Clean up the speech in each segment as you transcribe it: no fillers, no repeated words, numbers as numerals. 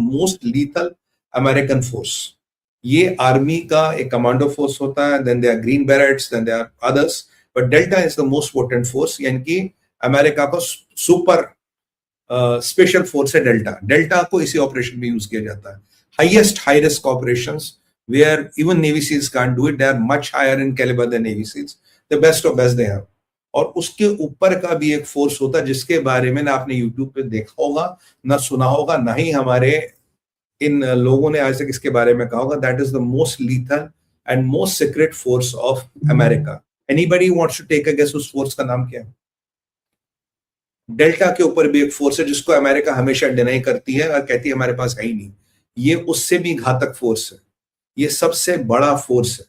Most lethal American force. ये army का एक कमांडो फोर्स होता है, then they are green berets, then they are others, but Delta is the most potent force, यानी कि America को सुपर स्पेशल फोर्स है डेल्टा। डेल्टा को इसी ऑपरेशन में यूज किया जाता है। Highest high risk operations where even navy seals can't do it, they are much higher in calibre than navy seals, the best of best they have. और उसके ऊपर का भी एक फोर्स होता है जिसके बारे में ना आपने यूट्यूब पे देखा होगा, ना सुना होगा, ना ही हमारे इन लोगों ने आज तक इसके बारे में कहा होगा। That is the most lethal and most secret force of America. Anybody wants to take a guess उस फोर्स का नाम क्या है? डेल्टा के ऊपर भी एक फोर्स है जिसको अमेरिका हमेशा डिनाई करती है और कहती है हमारे पास है ही नहीं। ये उससे भी घातक फोर्स है, ये सबसे बड़ा फोर्स है।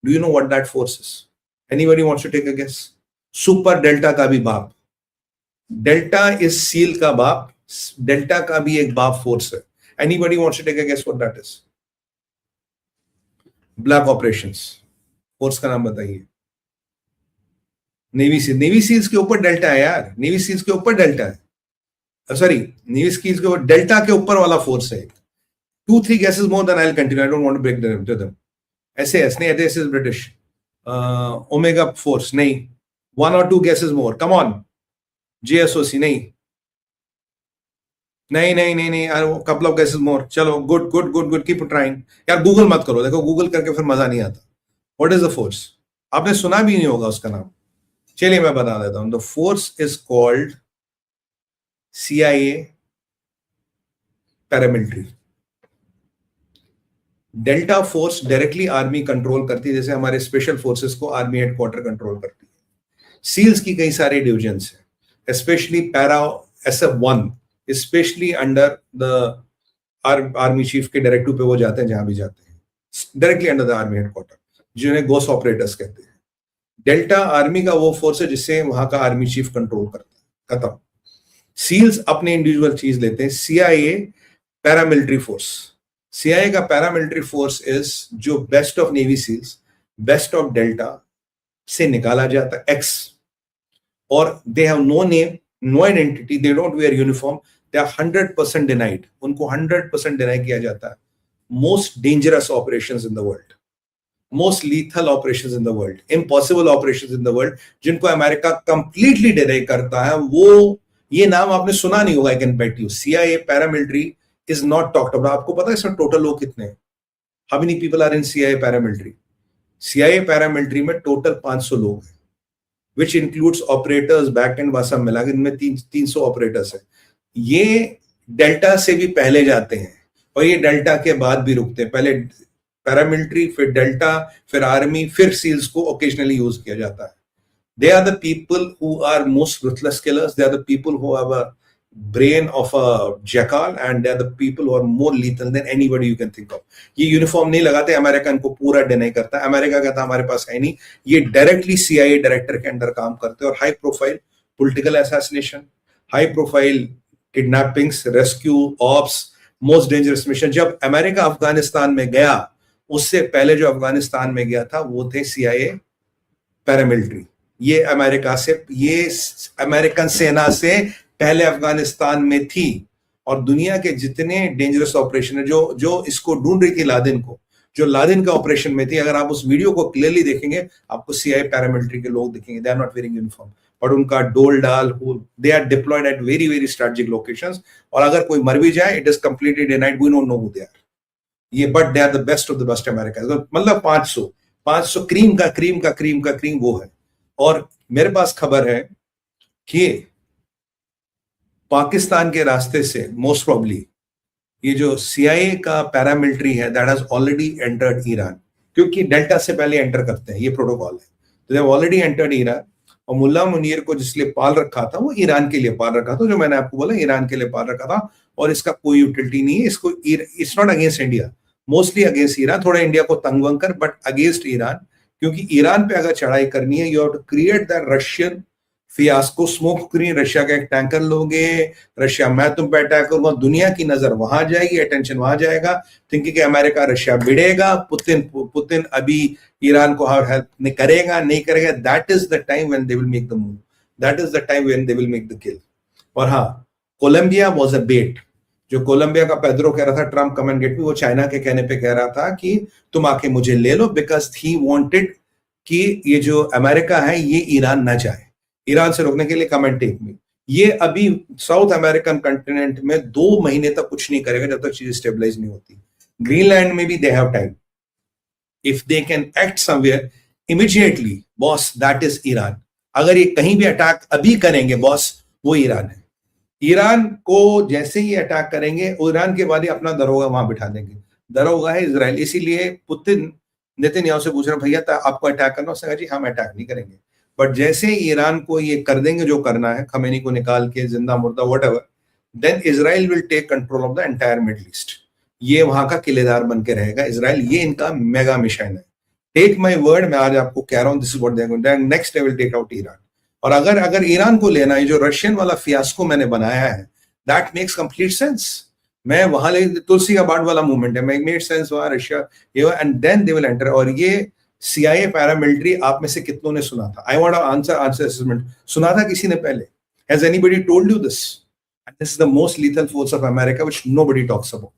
Do you know what that force is? Anybody wants to take a guess? Super Delta का भी बाप, डेल्टा इज सील का बाप, डेल्टा का भी एक बाप फोर्स है। Anybody wants to take a guess what that is? Black operations force का नाम बताइए। नेवी सील, नेवी सील्स के ऊपर डेल्टा है यार, नेवी सील्स के ऊपर डेल्टा है, सॉरी नेवी सील्स के ऊपर डेल्टा के ऊपर वाला फोर्स है। 2-3 guesses more than I'll continue. I don't want to break them to them. SAS नहीं, SAS is British. Omega Force नहीं. 1 or 2 guesses more. Come on. GSOC नहीं. नहीं. Couple of guesses more. चलो, good. Keep trying. यार Google मत करो, देखो Google करके फिर मजा नहीं आता. What is the force? आपने सुना भी नहीं होगा उसका नाम। चलिए मैं बता देता हूं। The force is called CIA paramilitary. Delta force directly army control करती है, जैसे हमारे स्पेशल फोर्सेस को आर्मी हेडक्वार्टर कंट्रोल करती है। सील्स की कई सारे डिविजन्स हैं, specially para SF1 specially under the army chief के डायरेक्टिव पे वो जाते हैं, जहां भी जाते हैं directly under the army headquarter, जिन्हें गोस्ट ऑपरेटर्स कहते हैं। डेल्टा आर्मी का वो फोर्स है जिससे वहां का आर्मी चीफ कंट्रोल करता है। खत्म। सील्स अपने इंडिविजुअल चीज लेते हैं। CIA पैरामिलिट्री फोर्स, CIA का पैरामिलिट्री फोर्स इज जो best of navy seals, best of Delta से निकाला जाता है, X, और they have no name, no identity, they don't wear uniform, they are 100% denied, उनको 100% डिनाई किया जाता है। Most dangerous operations in the world, most lethal operations in the world, impossible operations in the world, जिनको America completely deny करता है। वो ये नाम आपने सुना नहीं होगा, I can bet you. CIA paramilitary is not talked about. आपको पता है इसमें टोटल लोग कितने हैं? How many people are in CIA paramilitary? CIA paramilitary में टोटल 500 लोग हैं, which includes operators, back end सब मिला के इनमें 300 ऑपरेटर्स हैं। ये डेल्टा से भी पहले जाते हैं और ये डेल्टा के बाद भी रुकते हैं। पहले पैरामिलिट्री, फिर डेल्टा, फिर आर्मी, फिर सील्स को ओकेजनली यूज किया जाता है। They are the people who are most ruthless killers. They are the people who have a brain of a jackal and they're the people who are more lethal than anybody you can think of. ये uniform नहीं लगाते, America इनको पूरा deny करता है। America कहता हमारे पास है नहीं। ये डायरेक्टली CIA डायरेक्टर के अंडर काम करते हैं और high profile political assassination, high profile kidnappings, rescue ops, most dangerous mission. जब अमेरिका अफगानिस्तान में गया, उससे पहले जो अफगानिस्तान में गया था वो थे CIA पैरामिलिट्री। ये अमेरिका से, ये अमेरिकन सेना से पहले अफगानिस्तान में थी। और दुनिया के जितने डेंजरस ऑपरेशन है, जो इसको ढूंढ रही थी लादेन को, जो लादेन का ऑपरेशन में थी, अगर आप उस वीडियो को क्लियरली देखेंगे आपको CIA पैरामिलिट्री के लोग दिखेंगे। They are not wearing uniform, but उनका डोल डाल, they are deployed at very very strategic locations. और अगर कोई मर भी जाए, it is completely denied, we don't know who they are. ये but they are the best of the best America. मतलब 500 क्रीम वो है। और मेरे पास खबर है कि पाकिस्तान के रास्ते से मोस्ट प्रॉब्ली ये जो CIA का पैरामिलिट्री है, that has already entered Iran, क्योंकि डेल्टा से पहले एंटर करते हैं, ये प्रोटोकॉल है। तो they have already entered Iran. और मुल्ला मुनीर को जिसलिए पाल रखा था, वो ईरान के लिए पाल रखा था, जो मैंने आपको बोला ईरान के लिए पाल रखा था। और इसका कोई यूटिलिटी नहीं है, इसको it's not against India, mostly against Iran, थोड़ा इंडिया को तंग वंग कर, बट अगेंस्ट ईरान। क्योंकि ईरान पे अगर चढ़ाई करनी है, you have to create the Russian fiasco smoke screen. Russia का एक टैंकर लोगे, रशिया मैं तुम पे अटैक करूंगा, दुनिया की नजर वहां जाएगी, अटेंशन वहां जाएगा, थिंकिंग कि अमेरिका रशिया भिड़ेगा, पुतिन अभी ईरान को हेल्प नहीं करेगा। That is the time when they will make the move, that is the time when they will make the किल। और हाँ, कोलंबिया वाज अ बेट। जो कोलंबिया का पेड्रो कह रहा था Trump come and get me, वो चाइना के कहने पे कह रहा था कि तुम आके मुझे ले लो, बिकॉज ही वांटेड कि ये जो अमेरिका है ये ईरान ना जाए, ईरान से रोकने के लिए कम एंड टेक मी। ये अभी साउथ अमेरिकन कंटिनेंट में 2 महीने तक कुछ नहीं करेगा जब तक चीजें स्टेबलाइज नहीं होती। ग्रीनलैंड में भी they have time, if they can act somewhere immediately boss, that is Iran. अगर ये कहीं भी अटैक अभी करेंगे बॉस, वो ईरान है। ईरान को जैसे ही अटैक करेंगे, ईरान के बाद ही अपना दरोगा वहां बिठा देंगे। दरोगा है इजराइल। इसीलिए पुतिन नेतन्याहू से पूछ रहे भैया आपको अटैक करना, उसने कहा जी हम अटैक नहीं करेंगे, बट जैसे ईरान को ये कर देंगे जो करना है, खमेनी को निकाल के जिंदा मुर्दा whatever, then Israel will take control of the entire Middle East. ये वहां का किलेदार बन के रहेगा इजराइल। ये इनका मेगा मिशन है। टेक माई वर्ड, मैं आज आपको कह रहा हूं, this is what they are going, next they will take out Iran. और अगर ईरान को लेना है, जो रशियन वाला फियास्को मैंने बनाया है, दैट मेक्स कंप्लीट सेंस। मैं वहां ले तुलसी का बाट वाला मूवमेंट है, मेक मेड सेंस वहां Russia, and then they will enter. और ये CIA पैरामिलिट्री आप में से कितनों ने सुना था? I want answer assessment. सुना था किसी ने पहले? Has anybody told you this? And this is the most lethal force of America which nobody talks about.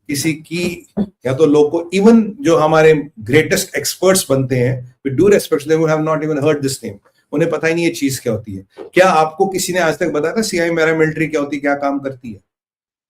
किसी की या तो लोग को, इवन जो हमारे ग्रेटेस्ट एक्सपर्ट्स बनते हैं, with due respect, they would have not even heard this name. उन्हें पता ही नहीं ये चीज क्या होती है। क्या आपको किसी ने आज तक बताया था CIA पैरामिलिट्री क्या होती है, क्या काम करती है?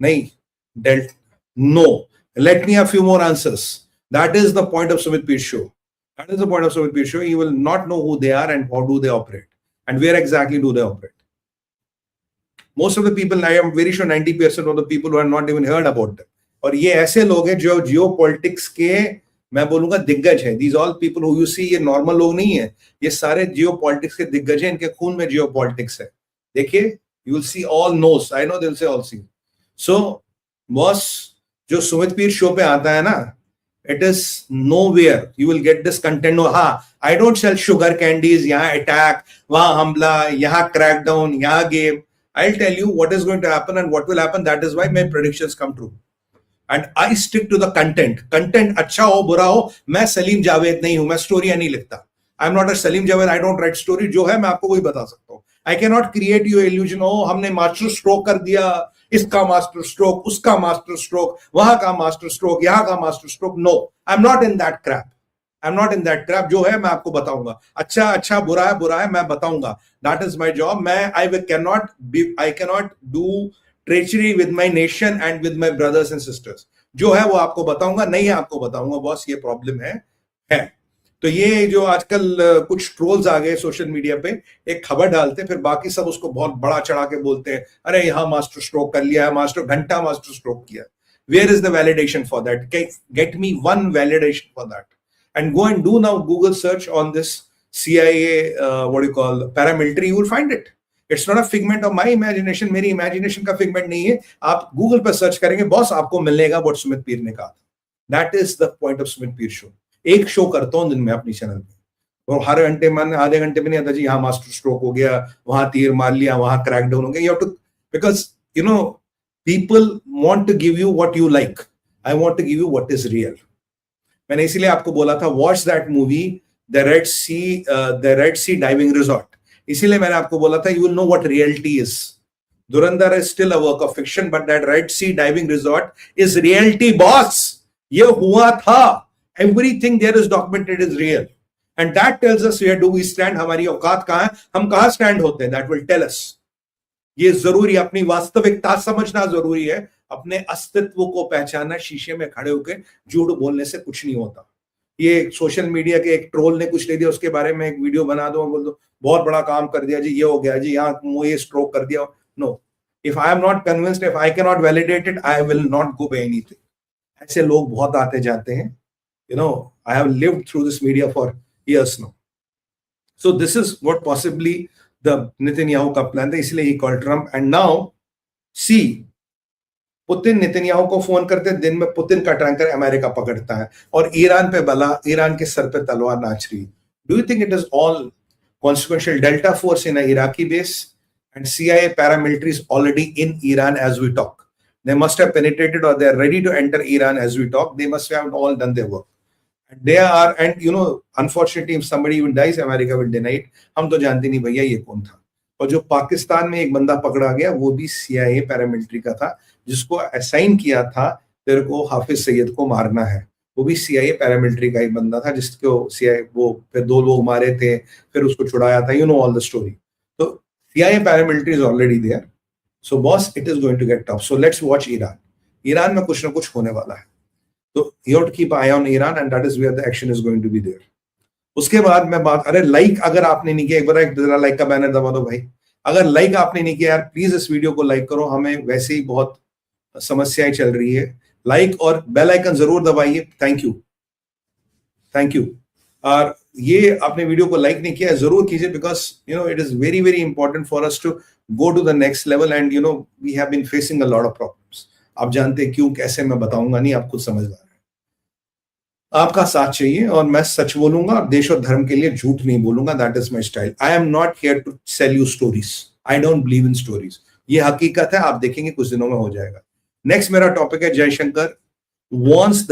नहीं। Delta no. Let me have few more answers. That is the point of Sumit Peer show. That is the point of Sumit Peer show. You will not know who they are and how do they operate and where exactly do they operate. Most of the people, I am very sure 90% of the people who have not even heard about them. और ये ऐसे लोग हैं जो जियो politics के, मैं बोलूंगा, दिग्गज है। These all people who you see, ये नॉर्मल लोग नहीं है, ये सारे जियो पॉलिटिक्स के दिग्गज हैं। इनके खून में जियो पॉलिटिक्स है। देखिए, you will see all knows. I know they will say all see. So boss, जो सुमित पीर शो पे आता है ना, it is nowhere you will get this content. हाँ, I don't sell sugar candies, यहाँ अटैक, वहां हमला, यहाँ क्रैकडाउन, यहाँ game. I will tell you what is going to happen and what will happen. That is why my predictions come true and I stick to the content. Content अच्छा हो बुरा हो, मैं सलीम जावेद नहीं हूं, मैं स्टोरी नहीं लिखता। I am not a Salim Javed, I don't write story. जो है मैं आपको वही बता सकता हूँ। I can not create you illusion, हो हमने मास्टर स्ट्रोक कर दिया, इसका मास्टर स्ट्रोक, उसका मास्टर स्ट्रोक, वहां का मास्टर स्ट्रोक, यहां का master stroke. No, I am not in that crap. I am not in that crap. जो है मैं आपको बताऊंगा। अच्छा अच्छा, बुरा है मैं बताऊंगा। That is my job. मैं I cannot do treachery with my nation and with my brothers and sisters. जो है वो आपको बताऊंगा, नहीं है आपको बताऊंगा। बॉस, ये प्रॉब्लम है। तो ये जो आजकल कुछ ट्रोल्स आ गए सोशल मीडिया पे, एक खबर डालते फिर बाकी सब उसको बहुत बड़ा चढ़ा के बोलते हैं, अरे यहाँ मास्टर स्ट्रोक कर लिया है, घंटा मास्टर स्ट्रोक किया। Where is the validation for that? Get me one validation for that and go and do now Google search on this CIA what you call paramilitary, you will find it. It's not a figment of my imagination. मेरी imagination का figment नहीं है। आप Google पर search करेंगे boss, आपको मिलेगा what Sumit पीर ने कहा। That is the point of Sumit Peer show. एक शो करता हूं दिन में अपनी चैनल पे, और हर घंटे में, आधे घंटे में नहीं आता जी यहाँ मास्टर स्ट्रोक हो गया, वहां तीर मार लिया, वहां क्रैकडाउन हो गया। You have to, because you know people want to give you what you like. I want to give you what is real. मैंने इसीलिए आपको बोला था watch that movie the Red Sea diving resort. इसीलिए मैंने आपको बोला था you will know what reality is. Dhurandhar is still a work of fiction, but that Red Sea diving resort is reality boss. ये हुआ था। Everything there is documented is real, and that tells us where do we stand. हमारी औकात कहाँ है, हम कहाँ stand होते हैं। That will tell us. ये जरूरी, अपनी वास्तविकता समझना जरूरी है, अपने अस्तित्व को पहचानना। शीशे में खड़े होकर झूठ बोलने से कुछ नहीं होता। ये सोशल मीडिया के एक ट्रोल ने कुछ ले दिया, उसके बारे में एक वीडियो बना दो और बोल दो बहुत बड़ा काम कर दिया जी, ये हो गया जी, यहाँ ये स्ट्रोक कर दिया। No, if I am not convinced, if I can not validate it, I will not go by anything. ऐसे लोग बहुत आते जाते हैं। You know, I have lived through this media for years now. So this is what possibly the Netanyahu का plan था, इसलिए he called Trump. And now, see, Putin Netanyahu को फोन करते हैं, दिन में पुतिन का टैंकर अमेरिका पकड़ता है और ईरान पे बला, ईरान के सर पे तलवार नाच रही। Do you think it is all consequential? Delta Force in an Iraqi base and CIA paramilitary is already in Iran as we talk. They must have penetrated or they are ready to enter Iran as we talk. They must have all done their work. They are, and you know, unfortunately, if somebody even dies, America will deny it. हम तो जानते नहीं भैया ये कौन था। और जो पाकिस्तान में एक बंदा पकड़ा गया वो भी CIA पैरामिलिट्री का था, जिसको असाइन किया था तेरे को हाफिज सईद को मारना है, वो भी सीआईए पैरामिलिट्री का ही बंदा था, जिसको सीआईए वो फिर 2 लोग मारे थे, फिर उसको छुड़ाया था, you know all the story. तो CIA paramilitary is already there, so boss it is going to get tough. So let's watch Iran. Iran में कुछ ना कुछ होने वाला है, तो you have to keep eye on Iran and that is where the action is going to be there. उसके बाद मैं बात, अरे लाइक अगर आपने नहीं किया, एक बार एक लाइक का बैनर दबा दो भाई। अगर लाइक आपने नहीं किया यार, प्लीज इस वीडियो को लाइक करो, हमें वैसे ही बहुत समस्याएं चल रही है। लाइक और बेल आइकन जरूर दबाइए। Thank you, thank you. और ये आपने वीडियो को लाइक नहीं किया जरूर कीजिए, because you know it is very very important for us to go to the next level and you know we have been facing a lot of problems. आप जानते हैं क्यों, कैसे, मैं बताऊंगा नहीं, आप खुद समझदार हैं। आपका साथ चाहिए और मैं सच बोलूंगा और देश और धर्म के लिए झूठ नहीं बोलूंगा। That is my style. I am not here to sell you stories, I don't believe in stories. ये हकीकत है, आप देखेंगे कुछ दिनों में हो जाएगा। नेक्स्ट मेरा टॉपिक है, जयशंकर वॉन्ट्स द